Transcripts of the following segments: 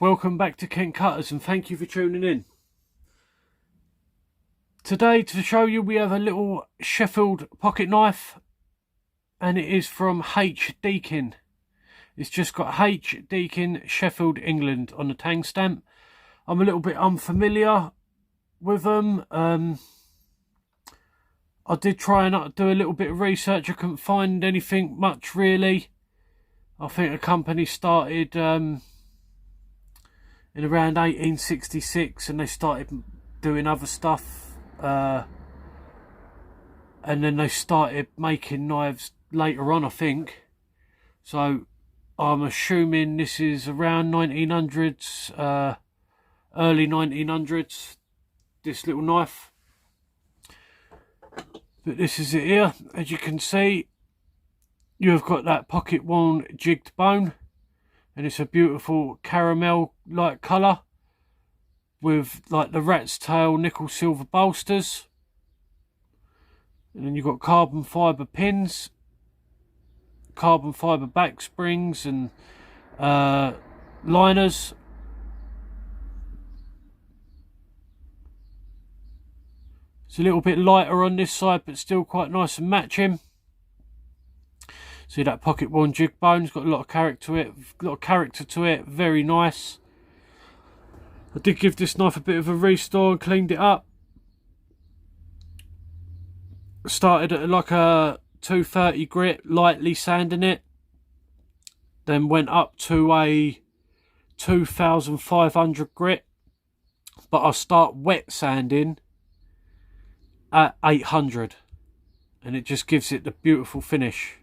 Welcome back to Kent Cutters and thank you for tuning in. Today to show you we have a little Sheffield pocket knife and it is from Deakin. It's just got Deakin, Sheffield, England on the tang stamp. I'm a little bit unfamiliar with them. I did try and do a little bit of research. I couldn't find anything much really. I think the company started in around 1866 and they started doing other stuff, and then they started making knives later on, I think. So I'm assuming this is around 1900s, early 1900s, this little knife. But this is it here. As you can see, you have got that pocket worn jigged bone, and it's a beautiful caramel like colour with like the rat's tail nickel silver bolsters, and then you've got carbon fibre pins, carbon fibre back springs and liners. It's a little bit lighter on this side but still quite nice and matching. See that pocket worn jig bone's got a lot of character to it, very nice. I did give this knife a bit of a restore and cleaned it up. Started at like a 230 grit, lightly sanding it, then went up to a 2500 grit, but I start wet sanding at 800 and it just gives it the beautiful finish.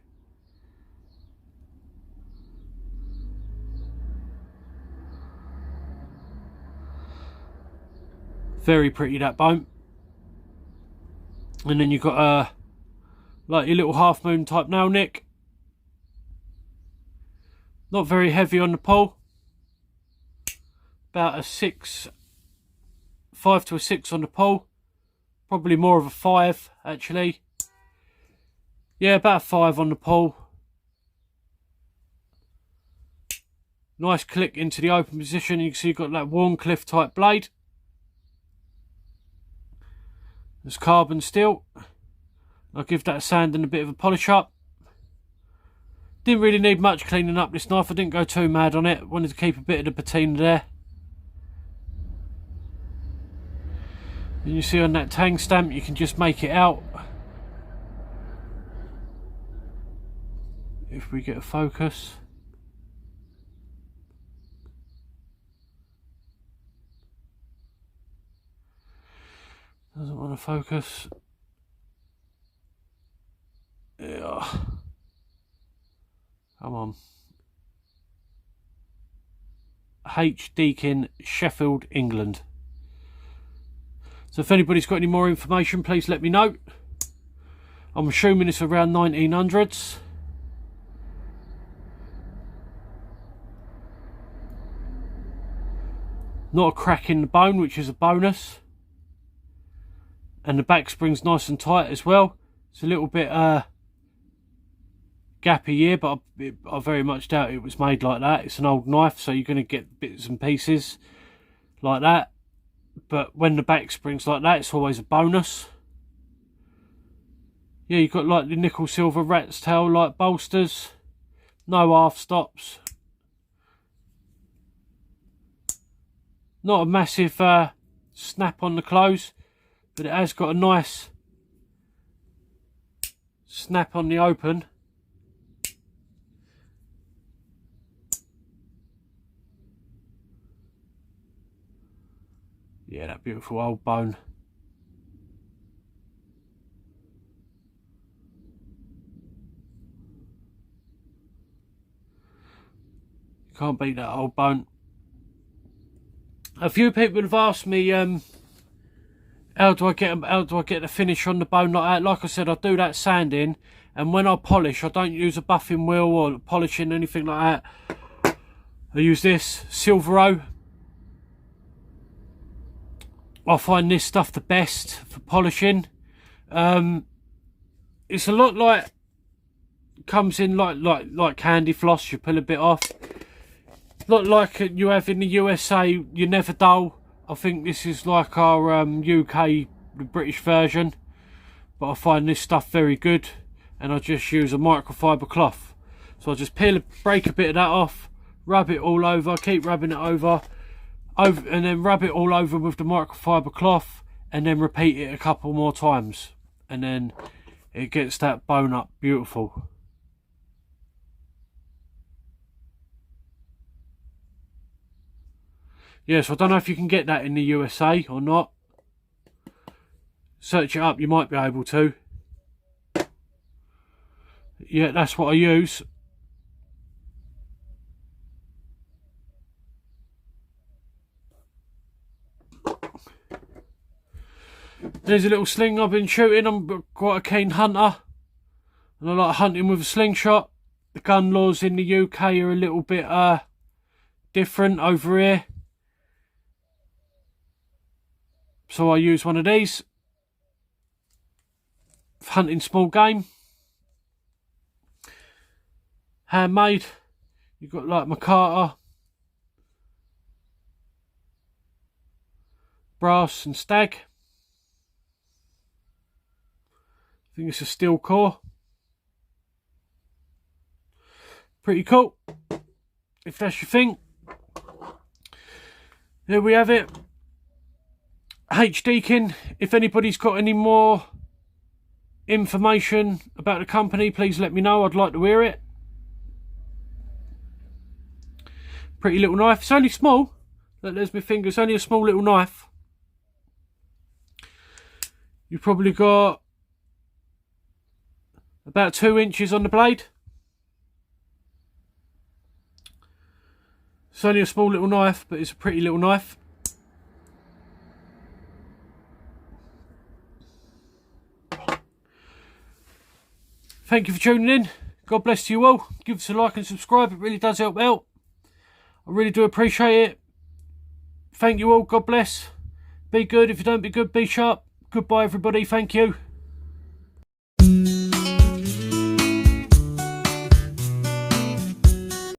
Very pretty, that bone. And then you've got like your little half moon type nail nick. Not very heavy on the pull. About a 5 to a 6 on the pull. Probably more of a 5 actually. Yeah, about a 5 on the pull. Nice click into the open position. You can see you've got that Warncliffe type blade. There's carbon steel. I'll give that a sand and a bit of a polish up. Didn't really need much cleaning up this knife. I didn't go too mad on it. Wanted to keep a bit of the patina there. And you see on that tang stamp you can just make it out. If we get a focus. Doesn't want to focus. Yeah. Come on. Deakin, Sheffield, England. So if anybody's got any more information, please let me know. I'm assuming it's around 1900s. Not a crack in the bone, which is a bonus. And the back spring's nice and tight as well. It's a little bit gappy here, but I very much doubt it was made like that. It's an old knife, so you're going to get bits and pieces like that. But when the back spring's like that, it's always a bonus. Yeah, you've got like the nickel silver rat's tail like bolsters. No half stops. Not a massive snap on the close, but it has got a nice snap on the open. Yeah, that beautiful old bone. You can't beat that old bone. A few people have asked me how do I get the finish on the bone like that. Like I said, I do that sanding, and when I polish, I don't use a buffing wheel or polishing anything like that. I use this Silvero. I find this stuff the best for polishing. It's a lot like, comes in like candy floss. You pull a bit off. Not like you have in the USA, you're never dull. I think this is like our UK, the British version. But I find this stuff very good. And I just use a microfiber cloth. So I just break a bit of that off, rub it all over, keep rubbing it over, and then rub it all over with the microfiber cloth, and then repeat it a couple more times. And then it gets that bone up beautiful. Yes, I don't know if you can get that in the USA or not. Search it up, you might be able to. Yeah, that's what I use. There's a little sling I've been shooting. I'm quite a keen hunter, and I like hunting with a slingshot. The gun laws in the UK are a little bit different over here, so I use one of these for hunting small game. Handmade. You've got like my Carter, brass and stag. I think it's a steel core. Pretty cool, if that's your thing. There we have it. Deakin. If anybody's got any more information about the company, please let me know. I'd like to hear it. Pretty little knife. It's only small. There's my finger. It's only a small little knife. You've probably got about 2 inches on the blade. It's only a small little knife, but it's a pretty little knife. Thank you for tuning in. God bless you all. Give us a like and subscribe. It really does help out. I really do appreciate it. Thank you all. God bless. Be good. If you don't be good, be sharp. Goodbye, everybody. Thank you.